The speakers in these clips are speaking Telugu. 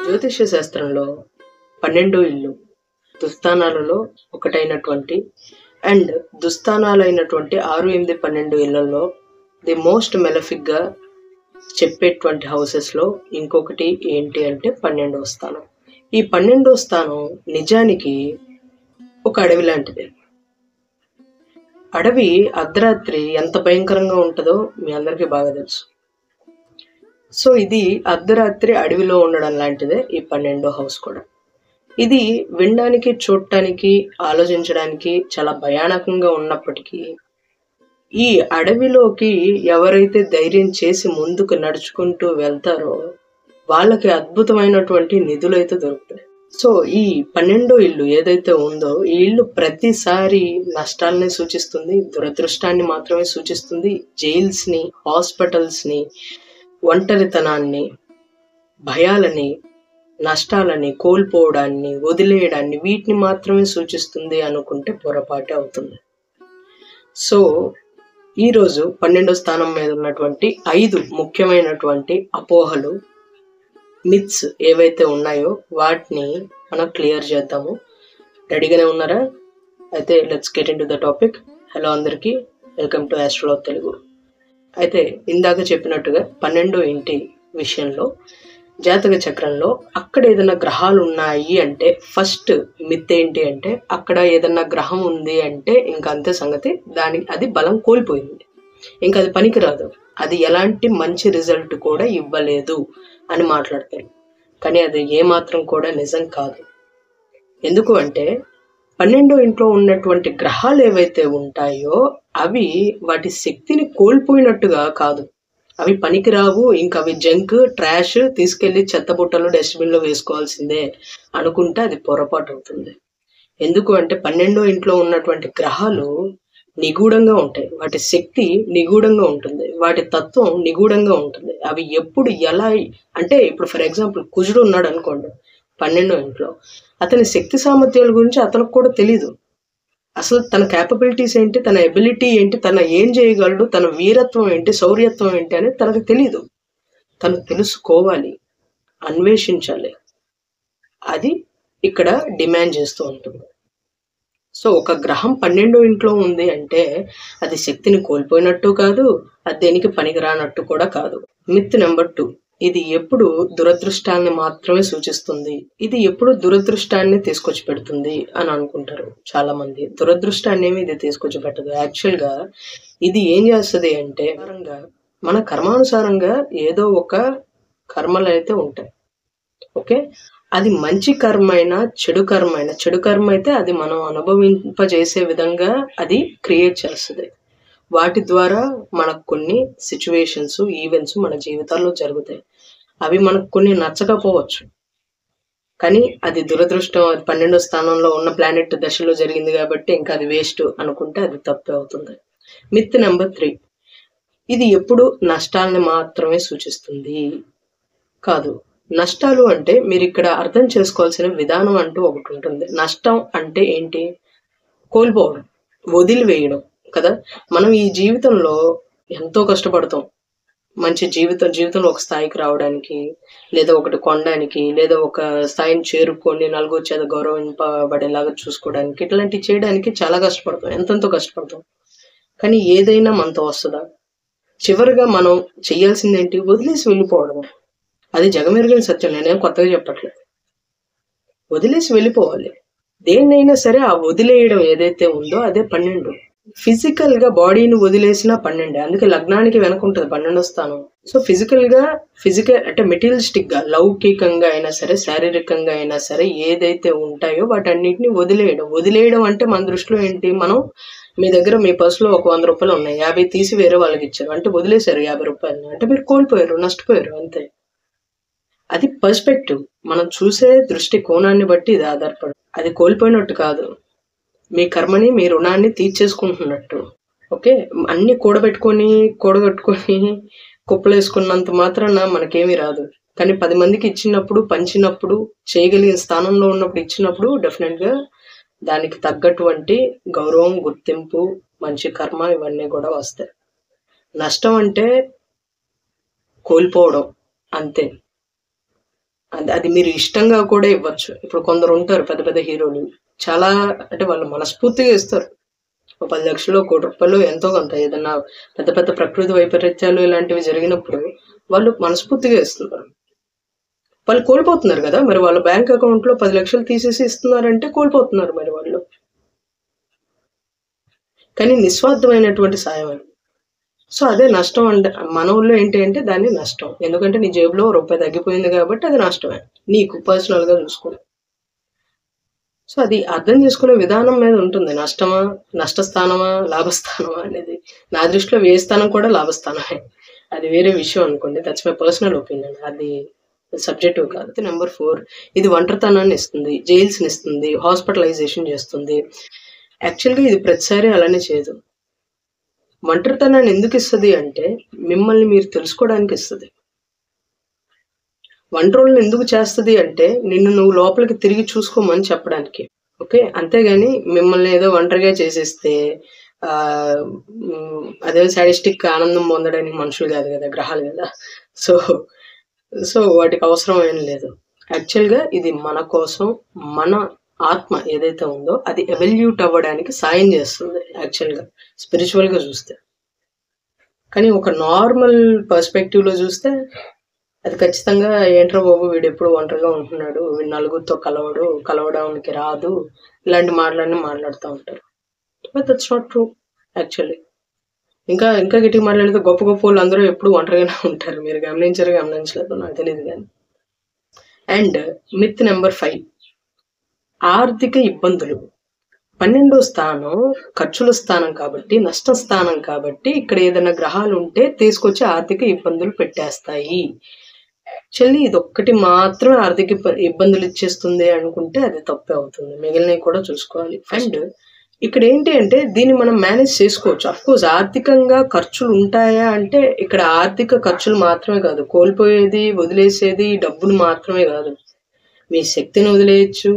జ్యోతిష్య శాస్త్రంలో 12 ఇల్లు దుస్థానాలలో ఒకటైనటువంటి అండ్ దుస్థానాలైనటువంటి 6, 8, 12 ఇళ్లలో ది మోస్ట్ మెలఫిక్గా చెప్పేటువంటి హౌసెస్లో ఇంకొకటి ఏంటి అంటే 12వ స్థానం. ఈ 12వ స్థానం నిజానికి ఒక అడవి లాంటిది. అడవి అర్ధరాత్రి ఎంత భయంకరంగా ఉంటుందో మీ అందరికీ బాగా తెలుసు. సో ఇది అర్ధరాత్రి అడవిలో ఉండడం లాంటిదే ఈ 12వ హౌస్ కూడా. ఇది వినడానికి, చూడటానికి, ఆలోచించడానికి చాలా భయానకంగా ఉన్నప్పటికీ ఈ అడవిలోకి ఎవరైతే ధైర్యం చేసి ముందుకు నడుచుకుంటూ వెళ్తారో వాళ్ళకి అద్భుతమైనటువంటి నిధులైతే దొరుకుతాయి. సో ఈ 12వ ఇల్లు ఏదైతే ఉందో ఈ ఇల్లు ప్రతిసారి నష్టాలని సూచిస్తుంది, దురదృష్టాన్ని మాత్రమే సూచిస్తుంది. జైల్స్ని, హాస్పిటల్స్ని, ఒంటరితనాన్ని, భయాలని, నష్టాలని, కోల్పోవడాన్ని, వదిలేయడాన్ని, వీటిని మాత్రమే సూచిస్తుంది అనుకుంటే పొరపాటే అవుతుంది. సో ఈరోజు 12వ స్థానం మీద ఉన్నటువంటి 5 ముఖ్యమైనటువంటి అపోహలు, మిత్స్ ఏవైతే ఉన్నాయో వాటిని మనం క్లియర్ చేద్దాము. రెడీగానే ఉన్నారా? అయితే let's get in to the topic. Hello అందరికీ, వెల్కమ్ టు ఆస్ట్రాలజీ తెలుగు. అయితే ఇందాక చెప్పినట్టుగా 12వ ఇంటి విషయంలో జాతక చక్రంలో అక్కడ ఏదైనా గ్రహాలు ఉన్నాయి అంటే ఫస్ట్ మిత్ ఏంటి అంటే అక్కడ ఏదన్నా గ్రహం ఉంది అంటే ఇంకా అంతే సంగతి, అది బలం కోల్పోయింది, ఇంకా అది పనికిరాదు, అది ఎలాంటి మంచి రిజల్ట్ కూడా ఇవ్వలేదు అని మాట్లాడతారు. కానీ అది ఏమాత్రం కూడా నిజం కాదు. ఎందుకు అంటే 12వ ఇంట్లో ఉన్నటువంటి గ్రహాలు ఏవైతే ఉంటాయో అవి వాటి శక్తిని కోల్పోయినట్టుగా కాదు. అవి పనికిరావు, ఇంకా అవి జంక్, ట్రాష్, తీసుకెళ్లి చెత్తబుట్టలో, డస్ట్బిన్లో వేసుకోవాల్సిందే అనుకుంటే అది పొరపాటు అవుతుంది. ఎందుకు అంటే 12వ ఇంట్లో ఉన్నటువంటి గ్రహాలు నిగూఢంగా ఉంటాయి, వాటి శక్తి నిగూఢంగా ఉంటుంది, వాటి తత్వం నిగూఢంగా ఉంటుంది. అవి ఎప్పుడు ఎలా అంటే ఇప్పుడు ఫర్ ఎగ్జాంపుల్ కుజుడు ఉన్నాడు అనుకోండి 12వ ఇంట్లో, అతని శక్తి సామర్థ్యాల గురించి అతనికి కూడా తెలీదు. అసలు తన క్యాపబిలిటీస్ ఏంటి, తన ఎబిలిటీ ఏంటి, తన ఏం చేయగలడు, తన వీరత్వం ఏంటి, శౌర్యత్వం ఏంటి అనేది తనకు తెలీదు. తను తెలుసుకోవాలి, అన్వేషించాలి. అది ఇక్కడ డిమాండ్ చేస్తూ ఉంటుంది. సో ఒక గ్రహం 12వ ఇంట్లో ఉంది అంటే అది శక్తిని కోల్పోయినట్టు కాదు, అది దేనికి పనికిరానట్టు కూడా కాదు. మిత్ నెంబర్ 2, ఇది ఎప్పుడు దురదృష్టాన్ని మాత్రమే సూచిస్తుంది, ఇది ఎప్పుడు దురదృష్టాన్ని తీసుకొచ్చి పెడుతుంది అని అనుకుంటారు చాలా మంది. దురదృష్టాన్ని ఏమి ఇది తీసుకొచ్చి పెట్టదు. యాక్చువల్గా ఇది ఏం చేస్తుంది అంటే మన కర్మానుసారంగా ఏదో ఒక కర్మలు అయితే ఉంటాయి. ఓకే, అది మంచి కర్మ అయినా చెడు కర్మ అయినా, చెడు కర్మ అయితే అది మనం అనుభవింపజేసే విధంగా అది క్రియేట్ చేస్తుంది. వాటి ద్వారా మనకు కొన్ని సిచ్యువేషన్స్, ఈవెంట్స్ మన జీవితాల్లో జరుగుతాయి. అవి మనకు కొన్ని నచ్చకపోవచ్చు, కానీ అది దురదృష్టం, అది 12వ స్థానంలో ఉన్న ప్లానెట్ దశలో జరిగింది కాబట్టి ఇంకా అది వేస్ట్ అనుకుంటే అది తప్పే అవుతుంది. మిత్ నెంబర్ 3, ఇది ఎప్పుడు నష్టాలని మాత్రమే సూచిస్తుంది కాదు. నష్టాలు అంటే మీరు ఇక్కడ అర్థం చేసుకోవాల్సిన విధానం అంటూ ఒకటి ఉంటుంది. నష్టం అంటే ఏంటి? కోల్పోవడం, వదిలివేయడం కదా. మనం ఈ జీవితంలో ఎంతో కష్టపడతాం మంచి జీవితంలో ఒక స్థాయికి రావడానికి, లేదా ఒకటి కొనడానికి, లేదా ఒక స్థాయిని చేరుకొని నలుగురు చేత గౌరవింపబడేలాగా చూసుకోవడానికి, ఇట్లాంటివి చేయడానికి చాలా కష్టపడతాం, ఎంతెంతో కష్టపడతాం. కానీ ఏదైనా మనతో వస్తుందా? చివరిగా మనం చేయాల్సింది ఏంటి? వదిలేసి వెళ్ళిపోవడం. అది జగమెరిగిన సత్యం, నేనేం కొత్తగా చెప్పట్లేదు. వదిలేసి వెళ్ళిపోవాలి. దేన్నైనా సరే ఆ వదిలేయడం ఏదైతే ఉందో అదే 12. ఫిజికల్ గా బాడీని వదిలేసిన 12. అందుకే లగ్నానికి వెనక ఉంటుంది 12వ స్థానం. సో ఫిజికల్ అంటే మెటీరియలిస్టిక్ గా, లౌకికంగా అయినా సరే, శారీరకంగా అయినా సరే ఏదైతే ఉంటాయో వాటన్నిటిని వదిలేయడం అంటే మన దృష్టిలో ఏంటి? మనం మీ దగ్గర మీ పర్సులో ఒక 100 రూపాయలు ఉన్నాయి, 50 తీసి వేరే వాళ్ళకి ఇచ్చారు అంటే వదిలేశారు 50 రూపాయలు అంటే మీరు కోల్పోయారు, నష్టపోయారు, అంతే. అది పర్స్పెక్టివ్, మనం చూసే దృష్టి కోణాన్ని బట్టి ఇది ఆధారపడి. అది కోల్పోయినట్టు కాదు, మీ కర్మని, మీ రుణాన్ని తీర్చేసుకుంటున్నట్టు. ఓకే, అన్ని కూడగట్టుకొని కుప్పలేసుకున్నంత మాత్రాన మనకేమీ రాదు. కానీ 10 మందికి ఇచ్చినప్పుడు, పంచినప్పుడు, చేయగలిగిన స్థానంలో ఉన్నప్పుడు ఇచ్చినప్పుడు డెఫినెట్గా దానికి తగ్గటువంటి గౌరవం, గుర్తింపు, మంచి కర్మ ఇవన్నీ కూడా వస్తాయి. నష్టం అంటే కోల్పోవడం అంతే. అది మీరు ఇష్టంగా కూడా ఇవ్వచ్చు. ఇప్పుడు కొందరు ఉంటారు పెద్ద పెద్ద హీరోలు, చాలా అంటే వాళ్ళు మనస్ఫూర్తిగా ఇస్తారు. ఒక 10 లక్షలు, ₹1,00,00,000 ఎంతో కొంత ఏదన్నా పెద్ద పెద్ద ప్రకృతి వైపరీత్యాలు ఇలాంటివి జరిగినప్పుడు వాళ్ళు మనస్ఫూర్తిగా ఇస్తున్నారు. వాళ్ళు కోల్పోతున్నారు కదా! మరి వాళ్ళ బ్యాంక్ అకౌంట్‌లో 10 లక్షలు తీసేసి ఇస్తున్నారంటే కోల్పోతున్నారు మరి వాళ్ళు. కానీ నిస్వార్థమైనటువంటి సాయం అది. సో అదే నష్టం అంటే మన ఊళ్ళో ఏంటి అంటే దాన్ని నష్టం. ఎందుకంటే నీ జేబులో రూపాయి తగ్గిపోయింది కాబట్టి అది నష్టమే. నీకు పర్సనల్‌గా చూసుకుంటే. సో అది అర్థం చేసుకునే విధానం మీద ఉంటుంది. నష్టమా, నష్టస్థానమా, లాభస్థానమా అనేది. నా దృష్టిలో వ్యయ స్థానం కూడా లాభస్థానమే. అది వేరే విషయం అనుకోండి. That's my personal opinion. అది సబ్జెక్టివ్ కాదు. నెంబర్ 4 ఇది ఒంటరితనాన్ని ఇస్తుంది, జైల్స్‌ని ఇస్తుంది, హాస్పిటలైజేషన్ చేస్తుంది. యాక్చువల్‌గా ఇది ప్రతిసారి అలానే చేయదు. ఒంటరితనాన్ని ఎందుకు ఇస్తది అంటే మిమ్మల్ని మీరు తెలుసుకోవడానికి ఇస్తది. ఒంటరోళ్ళని ఎందుకు చేస్తది అంటే నిన్ను నువ్వు లోపలికి తిరిగి చూసుకోమని చెప్పడానికి. ఓకే. అంతేగాని మిమ్మల్ని ఏదో ఒంటరిగా చేసేస్తే అదే సాడిస్టిక్ ఆనందం పొందడానికి మనుషులు కాదు కదా, గ్రహాలు కదా. సో సో వాటికి అవసరం ఏం లేదు. యాక్చువల్‌గా ఇది మన కోసం, మన ఆత్మ ఏదైతే ఉందో అది ఎవల్యూట్ అవ్వడానికి సాయం చేస్తుంది యాక్చువల్‌గా స్పిరిచువల్‌గా చూస్తే. కానీ ఒక నార్మల్ పర్స్పెక్టివ్‌లో చూస్తే అది ఖచ్చితంగా ఏంట్రా బాబు వీడెప్పుడు ఒంటరిగా ఉంటున్నాడు, వీడు నలుగురితో కలవడానికి రాదు, ఇలాంటి మాటలన్నీ మాట్లాడుతూ ఉంటారు. But that's not true actually. ఇంకా గట్టిగా మాట్లాడితే గొప్ప గొప్పోళ్ళు అందరూ ఎప్పుడు ఒంటరిగానే ఉంటారు. మీరు గమనించలేదో నాకు తెలియదు కానీ. అండ్ మిత్ నెంబర్ 5 ఆర్థిక ఇబ్బందులు. 12వ స్థానం ఖర్చుల స్థానం కాబట్టి, నష్ట స్థానం కాబట్టి ఇక్కడ ఏదైనా గ్రహాలు ఉంటే తీసుకొచ్చి ఆర్థిక ఇబ్బందులు పెట్టేస్తాయి. యాక్చువల్లీ ఇది ఒక్కటి మాత్రమే ఆర్థిక ఇబ్బందులు ఇచ్చేస్తుంది అనుకుంటే అది తప్పే అవుతుంది. మిగిలినవి కూడా చూసుకోవాలి. అండ్ ఇక్కడ ఏంటి అంటే దీన్ని మనం మేనేజ్ చేసుకోవచ్చు. అఫ్కోర్స్ ఆర్థికంగా ఖర్చులు ఉంటాయా అంటే ఇక్కడ ఆర్థిక ఖర్చులు మాత్రమే కాదు, కోల్పోయేది, వదిలేసేది డబ్బులు మాత్రమే కాదు. మీ శక్తిని వదిలేయచ్చు,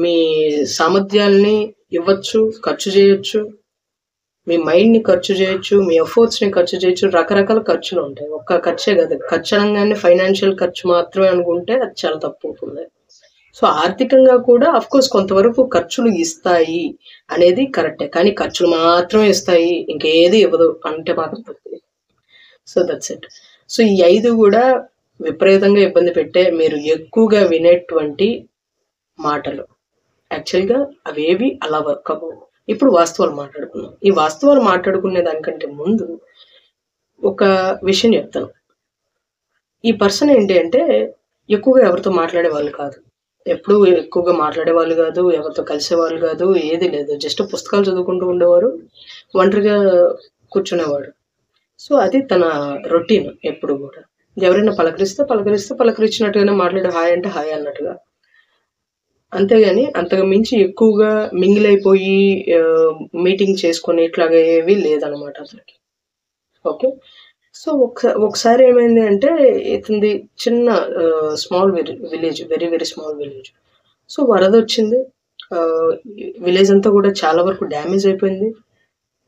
మీ సామర్థ్యాల్ని ఇవ్వచ్చు, ఖర్చు చేయొచ్చు, మీ మైండ్ని ఖర్చు చేయొచ్చు, మీ ఎఫర్ట్స్ని ఖర్చు చేయొచ్చు. రకరకాల ఖర్చులు ఉంటాయి. ఒక్క ఖర్చే కాదు. ఖర్చు అనగానే ఫైనాన్షియల్ ఖర్చు మాత్రమే అనుకుంటే అది చాలా తప్పు అవుతుంది. సో ఆర్థికంగా కూడా అఫ్కోర్స్ కొంతవరకు ఖర్చులు ఇస్తాయి అనేది కరెక్టే. కానీ ఖర్చులు మాత్రమే ఇస్తాయి, ఇంకేది ఇవ్వదు అంటే మాత్రం తప్పు. So that's it. సో ఈ 5 కూడా విపరీతంగా ఇబ్బంది పెట్టే, మీరు ఎక్కువగా వినేటువంటి మాటలు. యాక్చువల్గా అవేవి అలా వర్క్ అవ్వవు. ఇప్పుడు వాస్తవాలు మాట్లాడుకుందాం. ఈ వాస్తవాలు మాట్లాడుకునే దానికంటే ముందు ఒక విషయం చెప్తాను. ఈ పర్సన్ ఏంటి అంటే ఎక్కువగా ఎవరితో మాట్లాడే వాళ్ళు కాదు, ఎప్పుడు ఎక్కువగా మాట్లాడే వాళ్ళు కాదు, ఎవరితో కలిసేవాళ్ళు కాదు, ఏది లేదు. జస్ట్ పుస్తకాలు చదువుకుంటూ ఉండేవారు, ఒంటరిగా కూర్చునేవాడు. సో అది తన రొటీన్ ఎప్పుడు కూడా. ఎవరైనా పలకరించినట్టుగానే మాట్లాడే హాయ్ అంటే హాయ్ అన్నట్టుగా. అంతేగాని అంతకు మించి ఎక్కువగా మింగిల్ అయిపోయి మీటింగ్ చేసుకొని ఇట్లాగా ఏవి లేదనమాట అతనికి. ఓకే. సో ఒకసారి ఏమైంది అంటే ఇతనిది చిన్న small village, very small village. So వరద వచ్చింది, విలేజ్ అంతా కూడా చాలా వరకు డ్యామేజ్ అయిపోయింది.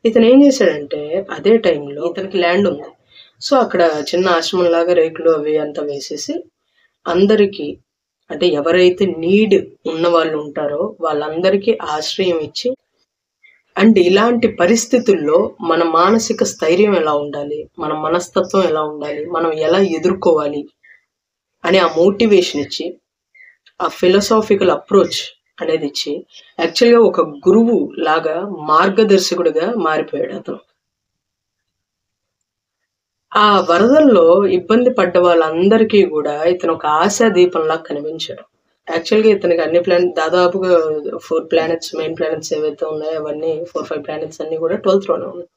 ఇతను ఏం చేశాడంటే అదే టైంలో ఇతనికి ల్యాండ్ ఉంది. సో అక్కడ చిన్న ఆశ్రమం లాగా రేకులు అవి అంతా వేసేసి అందరికీ, అంటే ఎవరైతే నీడ్ ఉన్న వాళ్ళు ఉంటారో వాళ్ళందరికీ ఆశ్రయం ఇచ్చి, అండ్ ఇలాంటి పరిస్థితుల్లో మన మానసిక స్థైర్యం ఎలా ఉండాలి, మన మనస్తత్వం ఎలా ఉండాలి, మనం ఎలా ఎదుర్కోవాలి అని ఆ మోటివేషన్ ఇచ్చి, ఆ ఫిలాసాఫికల్ అప్రోచ్ అనేది ఇచ్చి, యాక్చువల్గా ఒక గురువు లాగా మార్గదర్శకుడిగా మారిపోయాడు అతను. ఆ వరదల్లో ఇబ్బంది పడ్డ వాళ్ళందరికీ కూడా ఇతను ఒక ఆశా దీపంలా కనిపించాడు. యాక్చువల్గా ఇతనికి అన్ని దాదాపుగా 4 ప్లానెట్స్, మెయిన్ ప్లానెట్స్ ఏవైతే ఉన్నాయో అవన్నీ 4-5 ప్లానెట్స్ అన్ని కూడా 12th లోనే ఉన్నాయి.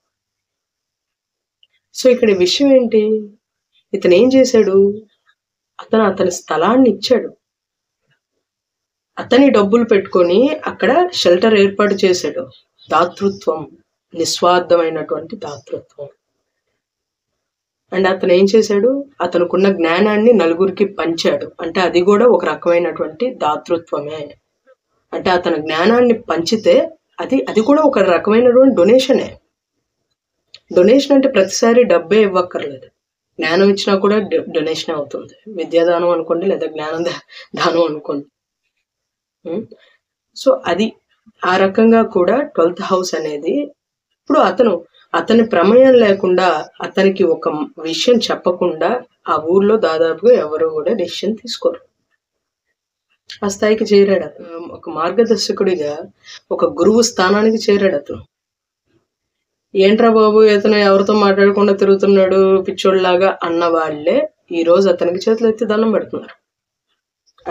సో ఇక్కడ విషయం ఏంటి, ఇతను ఏం చేశాడు, అతని స్థలాన్ని ఇచ్చాడు, అతని డబ్బులు పెట్టుకొని అక్కడ షెల్టర్ ఏర్పాటు చేశాడు. దాతృత్వం, నిస్వార్థమైనటువంటి దాతృత్వం. అండ్ అతను ఏం చేశాడు, అతనుకున్న జ్ఞానాన్ని నలుగురికి పంచాడు. అంటే అది కూడా ఒక రకమైనటువంటి దాతృత్వమే. అంటే అతని జ్ఞానాన్ని పంచితే అది కూడా ఒక రకమైనటువంటి డొనేషనే. డొనేషన్ అంటే ప్రతిసారి డబ్బే ఇవ్వక్కర్లేదు. జ్ఞానం ఇచ్చినా కూడా డొనేషన్ అవుతుంది. విద్యాదానం అనుకోండి లేదా దానం అనుకోండి. సో అది ఆ రకంగా కూడా 12th హౌస్ అనేది ఇప్పుడు అతని ప్రమేయం లేకుండా, అతనికి ఒక విషయం చెప్పకుండా ఆ ఊర్లో దాదాపుగా ఎవరు కూడా డెసిషన్ తీసుకోరు. ఆ స్థాయికి చేరాడు అతను. ఒక మార్గదర్శకుడిగా ఒక గురువు స్థానానికి చేరాడు అతను. ఏంట్రా బాబు ఇతను ఎవరితో మాట్లాడకుండా తిరుగుతున్నాడు పిచ్చోళ్ళలాగా అన్న వాళ్ళే ఈ రోజు అతనికి చేతులు ఎత్తి దండం పెడుతున్నారు.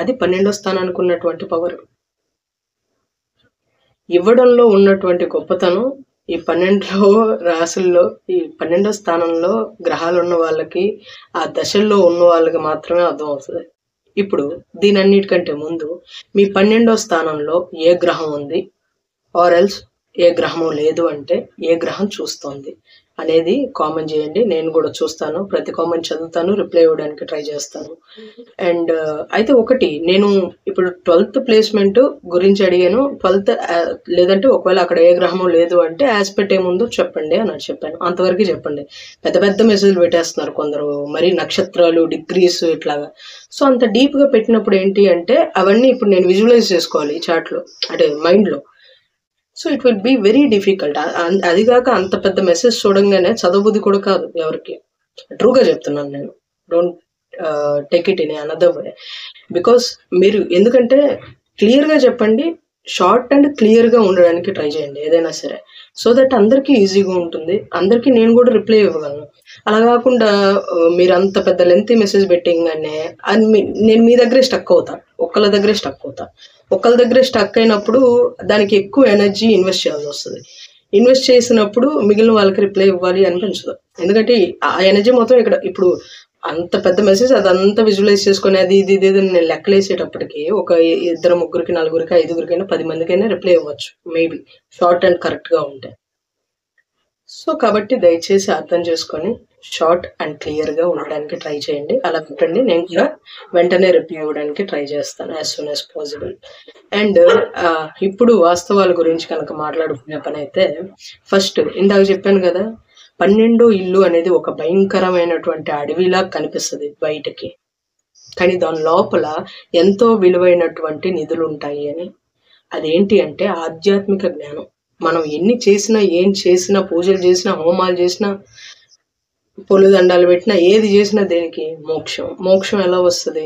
అది 12వ స్థానానికి ఉన్నటువంటి పవర్. ఇవ్వడంలో ఉన్నటువంటి గొప్పతనం ఈ 12 రాశుల్లో ఈ 12వ స్థానంలో గ్రహాలు ఉన్న వాళ్ళకి, ఆ దశల్లో ఉన్న వాళ్ళకి మాత్రమే అర్థం అవుతుంది. ఇప్పుడు దీనన్నిటికంటే ముందు మీ 12వ స్థానంలో ఏ గ్రహం ఉంది, ఆర్ ఎల్స్ ఏ గ్రహము లేదు అంటే ఏ గ్రహం చూస్తోంది అనేది కామెంట్ చేయండి. నేను కూడా చూస్తాను, ప్రతి కామెంట్ చదువుతాను, రిప్లై ఇవ్వడానికి ట్రై చేస్తాను. అండ్ అయితే ఒకటి, నేను ఇప్పుడు 12th ప్లేస్మెంట్ గురించి అడిగాను. 12th లేదంటే ఒకవేళ అక్కడ ఏ గ్రహము లేదు అంటే ఆస్పెక్ట్ ఏముందో చెప్పండి అని చెప్పాను. అంతవరకు చెప్పండి. పెద్ద పెద్ద మెసేజ్లు పెట్టేస్తున్నారు కొందరు, మరి నక్షత్రాలు, డిగ్రీస్ ఇట్లాగా. సో అంత డీప్గా పెట్టినప్పుడు ఏంటి అంటే అవన్నీ ఇప్పుడు నేను విజువలైజ్ చేసుకోవాలి ఈ చాట్లో, అంటే మైండ్లో. So it will be very difficult. అదిగాక అంత పెద్ద మెసేజ్ చూడంగానే చదవబుద్ధి కూడా కాదు ఎవరికి. ట్రూగా చెప్తున్నాను నేను. Don't take it in another way. Because మీరు ఎందుకంటే క్లియర్గా చెప్పండి, షార్ట్ అండ్ క్లియర్గా ఉండడానికి ట్రై చేయండి ఏదైనా సరే. సో దట్ అందరికీ ఈజీగా ఉంటుంది, అందరికీ నేను కూడా రిప్లై ఇవ్వగలను. అలా కాకుండా మీరు అంత పెద్ద లెంత్ మెసేజ్ పెట్టింగానే నేను మీ దగ్గరే స్టక్ అవుతా, ఒకళ్ళ దగ్గరే స్టక్ అవుతా. ఒకళ్ళ దగ్గరే స్టక్ అయినప్పుడు దానికి ఎక్కువ ఎనర్జీ ఇన్వెస్ట్ చేయాల్సి వస్తుంది. ఇన్వెస్ట్ చేసినప్పుడు మిగిలిన వాళ్ళకి రిప్లై ఇవ్వాలి అనిపించదు. ఎందుకంటే ఆ ఎనర్జీ మొత్తం ఇక్కడ ఇప్పుడు అంత పెద్ద మెసేజ్ అదంతా విజువలైజ్ చేసుకుని అది ఇది ఇది నేను లెక్కలేసేటప్పటికి ఒక 2 3 4 5 10 మందికైనా రిప్లై ఇవ్వచ్చు, మేబీ షార్ట్ అండ్ కరెక్ట్గా ఉంటే. సో కాబట్టి దయచేసి అర్థం చేసుకొని షార్ట్ అండ్ క్లియర్గా ఉండడానికి ట్రై చేయండి. అలా పెట్టండి, నేను కూడా వెంటనే రిప్లై ఇవ్వడానికి ట్రై చేస్తాను as soon as possible. And ఇప్పుడు వాస్తవాల గురించి కనుక మాట్లాడుకునే పని అయితే, ఫస్ట్ ఇందాక చెప్పాను కదా, 12వ ఇల్లు అనేది ఒక భయంకరమైనటువంటి అడవిలా కనిపిస్తుంది బయటకి, కానీ దాని లోపల ఎంతో విలువైనటువంటి నిధులు ఉంటాయి అని. అదేంటి అంటే ఆధ్యాత్మిక జ్ఞానం. మనం ఎన్ని చేసినా, ఏం చేసినా, పూజలు చేసినా, హోమాలు చేసినా, పొలు దండాలు పెట్టినా, ఏది చేసినా దేనికి? మోక్షం. మోక్షం ఎలా వస్తుంది?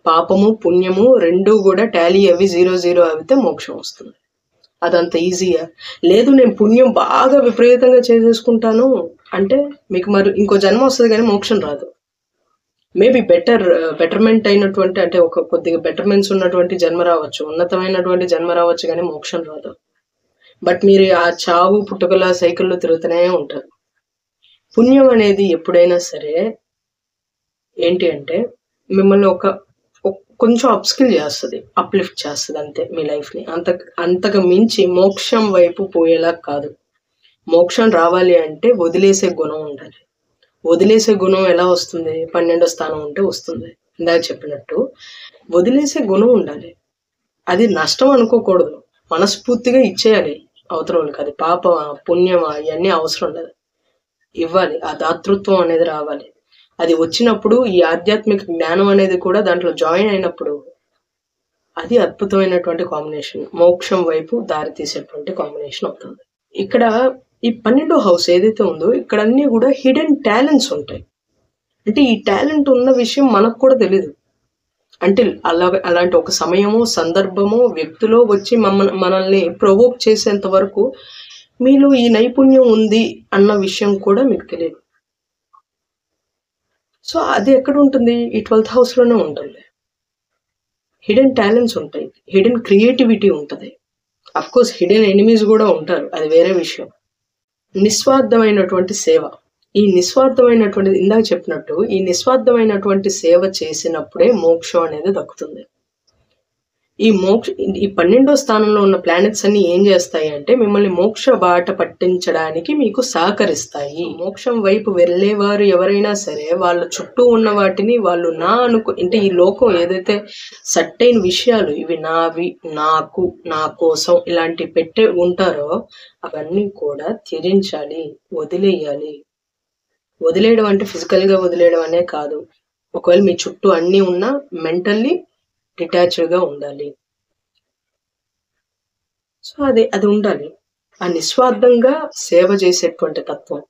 పాపము పుణ్యము రెండూ కూడా టాలీ అవి 0 అవితే మోక్షం వస్తుంది. అదంత ఈజీయా? లేదు నేను పుణ్యం బాగా విపరీతంగా చేసేసుకుంటాను అంటే మీకు మరి ఇంకో జన్మ వస్తుంది కానీ మోక్షం రాదు. మేబీ బెటర్మెంట్ అయినటువంటి, అంటే ఒక కొద్దిగా బెటర్మెంట్స్ ఉన్నటువంటి జన్మ రావచ్చు, ఉన్నతమైనటువంటి జన్మ రావచ్చు, కానీ మోక్షం రాదు. బట్ మీరు ఆ చావు పుట్టుకల సైకిల్లో తిరుగుతూనే ఉంటారు. పుణ్యం అనేది ఎప్పుడైనా సరే ఏంటి అంటే మిమ్మల్ని కొంచెం అప్స్కిల్ చేస్తుంది, అప్లిఫ్ట్ చేస్తుంది అంతే మీ లైఫ్ని. అంతకు మించి మోక్షం వైపు పోయేలా కాదు. మోక్షం రావాలి అంటే వదిలేసే గుణం ఉండాలి. వదిలేసే గుణం ఎలా వస్తుంది? 12వ స్థానం ఉంటే వస్తుంది. ఇందాక చెప్పినట్టు వదిలేసే గుణం ఉండాలి. అది నష్టం అనుకోకూడదు, మనస్ఫూర్తిగా ఇచ్చేయాలి అవతల వాళ్ళకి. అది పాపమా పుణ్యమా ఇవన్నీ అవసరం లేదు, ఇవ్వాలి. ఆ దాతృత్వం అనేది రావాలి. అది వచ్చినప్పుడు ఈ ఆధ్యాత్మిక జ్ఞానం అనేది కూడా దాంట్లో జాయిన్ అయినప్పుడు అది అద్భుతమైనటువంటి కాంబినేషన్, మోక్షం వైపు దారి తీసేటువంటి కాంబినేషన్ అవుతుంది. ఇక్కడ ఈ 12వ హౌస్ ఏదైతే ఉందో ఇక్కడ అన్నీ కూడా హిడెన్ టాలెంట్స్ ఉంటాయి. అంటే ఈ టాలెంట్ ఉన్న విషయం మనకు కూడా తెలీదు. అంటే అలాంటి ఒక సమయమో సందర్భమో వ్యక్తిలో వచ్చి మనల్ని ప్రొవోక్ చేసేంత వరకు మీలో ఈ నైపుణ్యం ఉంది అన్న విషయం కూడా మీకు తెలియదు. సో అది ఎక్కడ ఉంటుంది? ఈ 12th హౌస్లోనే ఉంటుంది. హిడెన్ టాలెంట్స్ ఉంటాయి, హిడెన్ క్రియేటివిటీ ఉంటుంది. అఫ్కోర్స్ హిడెన్ ఎనిమీస్ కూడా ఉంటారు, అది వేరే విషయం. నిస్వార్థమైనటువంటి సేవ. ఈ నిస్వార్థమైనటువంటి, ఇందాక చెప్పినట్టు ఈ నిస్వార్థమైనటువంటి సేవ చేసినప్పుడే మోక్షం అనేది దక్కుతుంది. ఈ 12వ స్థానంలో ఉన్న ప్లానెట్స్ అన్ని ఏం చేస్తాయి అంటే మిమ్మల్ని మోక్ష బాట పట్టించడానికి మీకు సహకరిస్తాయి. మోక్షం వైపు వెళ్ళేవారు ఎవరైనా సరే వాళ్ళ చుట్టూ ఉన్న వాటిని వాళ్ళు అంటే ఈ లోకం ఏదైతే సర్టైన్ విషయాలు, ఇవి నావి, నాకు, నా కోసం ఇలాంటి ఉంటారో అవన్నీ కూడా త్యజించాలి, వదిలేయాలి. వదిలేయడం అంటే ఫిజికల్గా వదిలేయడం అనే కాదు. ఒకవేళ మీ చుట్టూ అన్నీ ఉన్నా మెంటల్లీ డిటాచ్డ్గా ఉండాలి. సో అది ఉండాలి. ఆ నిస్వార్థంగా సేవ చేసేటువంటి తత్వం,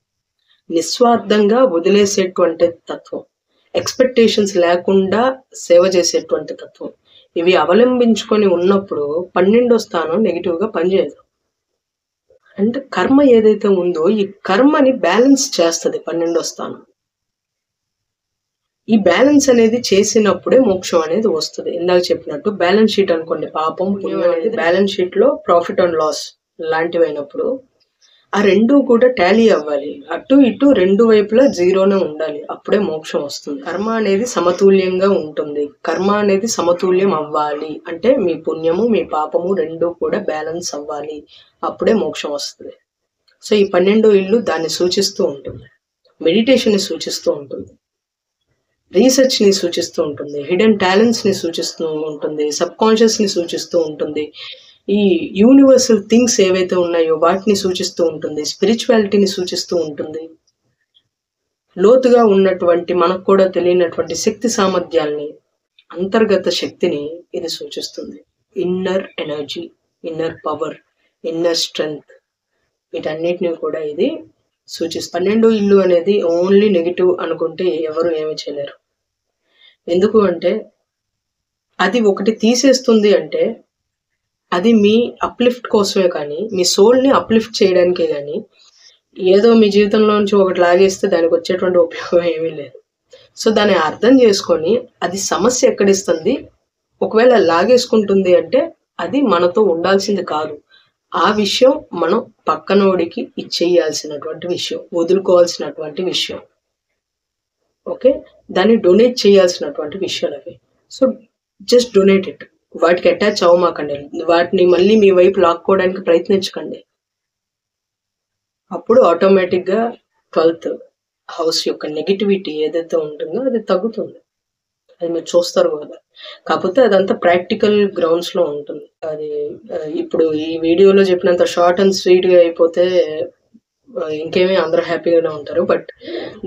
నిస్వార్థంగా వదిలేసేటువంటి తత్వం, ఎక్స్పెక్టేషన్స్ లేకుండా సేవ చేసేటువంటి తత్వం, ఇవి అవలంబించుకొని ఉన్నప్పుడు 12వ స్థానం నెగిటివ్గా పనిచేయదు. అంటే కర్మ ఏదైతే ఉందో ఈ కర్మని బ్యాలెన్స్ చేస్తుంది 12వ స్థానం. ఈ బ్యాలెన్స్ అనేది చేసినప్పుడే మోక్షం అనేది వస్తుంది. ఇందాక చెప్పినట్టు బ్యాలెన్స్ షీట్ అనుకోండి, పాపం పుణ్యం అనేది బ్యాలెన్స్ షీట్ లో ప్రాఫిట్ అండ్ లాస్ లాంటివి అయినప్పుడు ఆ రెండు కూడా టాలీ అవ్వాలి. అటు ఇటు రెండు వైపులా జీరోనే ఉండాలి. అప్పుడే మోక్షం వస్తుంది. కర్మ అనేది సమతుల్యంగా ఉంటుంది. కర్మ అనేది సమతుల్యం అవ్వాలి అంటే మీ పుణ్యము మీ పాపము రెండు కూడా బ్యాలెన్స్ అవ్వాలి. అప్పుడే మోక్షం వస్తుంది. సో ఈ 12వ ఇల్లు దాన్ని సూచిస్తూ ఉంటుంది. మెడిటేషన్ ని సూచిస్తూ ఉంటుంది, రీసెర్చ్ ని సూచిస్తూ ఉంటుంది, హిడెన్ టాలెంట్స్ ని సూచిస్తూ ఉంటుంది, సబ్ కాన్షియస్ ని సూచిస్తూ ఉంటుంది, ఈ యూనివర్సల్ థింగ్స్ ఏవైతే ఉన్నాయో వాటిని సూచిస్తూ ఉంటుంది, స్పిరిచువాలిటీని సూచిస్తూ ఉంటుంది, లోతుగా ఉన్నటువంటి మనకు కూడా తెలియనటువంటి శక్తి సామర్థ్యాల్ని, అంతర్గత శక్తిని ఇది సూచిస్తుంది. Inner energy, inner power, inner strength, వీటన్నిటిని కూడా ఇది సూచిస్తుంది. 12వ ఇల్లు అనేది ఓన్లీ నెగిటివ్ అనుకుంటే ఎవరు ఏమి చేయలేరు. ఎందుకు అంటే అది ఒకటి తీసేస్తుంది అంటే అది మీ అప్లిఫ్ట్ కోసమే, కానీ మీ సోల్ని అప్లిఫ్ట్ చేయడానికే, కానీ ఏదో మీ జీవితంలో నుంచి ఒకటి లాగేస్తే దానికి వచ్చేటువంటి ఉపయోగం ఏమీ లేదు. సో దాన్ని అర్థం చేసుకొని అది సమస్య ఎక్కడిస్తుంది, ఒకవేళ లాగేసుకుంటుంది అంటే అది మనతో ఉండాల్సింది కాదు. ఆ విషయం మనం పక్కనోడికి ఇచ్చేయాల్సినటువంటి విషయం, వదులుకోవాల్సినటువంటి విషయం. ఓకే, దాన్ని డొనేట్ చేయాల్సినటువంటి విషయాలు అవి. So just donate it. వాటికి అటాచ్ అవ్వమాకండి, వాటిని మళ్ళీ మీ వైపు లాక్కోవడానికి ప్రయత్నించకండి. అప్పుడు ఆటోమేటిక్గా 12th హౌస్ యొక్క నెగిటివిటీ ఏదైతే ఉంటుందో అది తగ్గుతుంది. అది మీరు చూస్తారు కదా. కాకపోతే అదంతా ప్రాక్టికల్ గ్రౌండ్స్లో ఉంటుంది. అది ఇప్పుడు ఈ వీడియోలో చెప్పినంత షార్ట్ అండ్ స్వీట్గా అయిపోతే ఇంకేమీ అందరూ హ్యాపీగానే ఉంటారు. బట్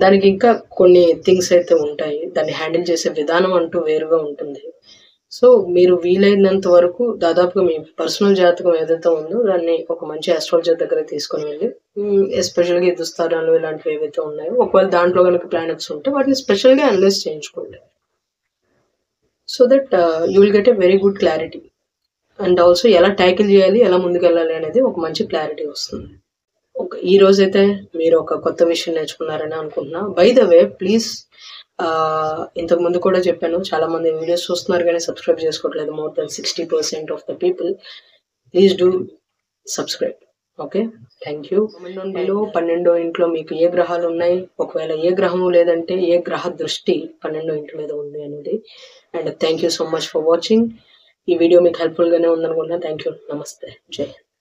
దానికి ఇంకా కొన్ని థింగ్స్ అయితే ఉంటాయి. దాన్ని హ్యాండిల్ చేసే విధానం అంటూ వేరుగా ఉంటుంది. సో మీరు వీలైనంత వరకు దాదాపుగా మీ పర్సనల్ జాతకం ఏదైతే ఉందో దాన్ని ఒక మంచి ఆస్ట్రాలజర్ దగ్గర తీసుకొని వెళ్ళి, ఎస్పెషల్గా ఈ దుస్తారాలు ఇలాంటివి ఏవైతే ఉన్నాయో ఒకవేళ దాంట్లో కనుక ప్లానెట్స్ ఉంటే వాటిని స్పెషల్గా అనలైజ్ చేయించుకోండి. So that you will get a very good clarity. And also ఎలా ట్యాకిల్ చేయాలి, ఎలా ముందుకు వెళ్ళాలి అనేది ఒక మంచి క్లారిటీ వస్తుంది. ఈ రోజైతే మీరు ఒక కొత్త విషయం నేర్చుకున్నారని అనుకుంటున్నా. బై ద వే ప్లీజ్, ఇంతకు ముందు కూడా చెప్పాను, చాలా మంది వీడియోస్ చూస్తున్నారు కానీ సబ్స్క్రైబ్ చేసుకోవట్లేదు. More than 60% of the people. Please do subscribe. Okay, thank you. 12వ ఇంట్లో మీకు ఏ గ్రహాలు ఉన్నాయి, ఒకవేళ ఏ గ్రహము లేదంటే ఏ గ్రహ దృష్టి 12వ ఇంటి మీద ఉంది అనేది. And thank you so much for watching. ఈ వీడియో మీకు హెల్ప్ఫుల్గానే ఉందనుకుంటున్నా. థ్యాంక్ యూ, నమస్తే, జై హింద్.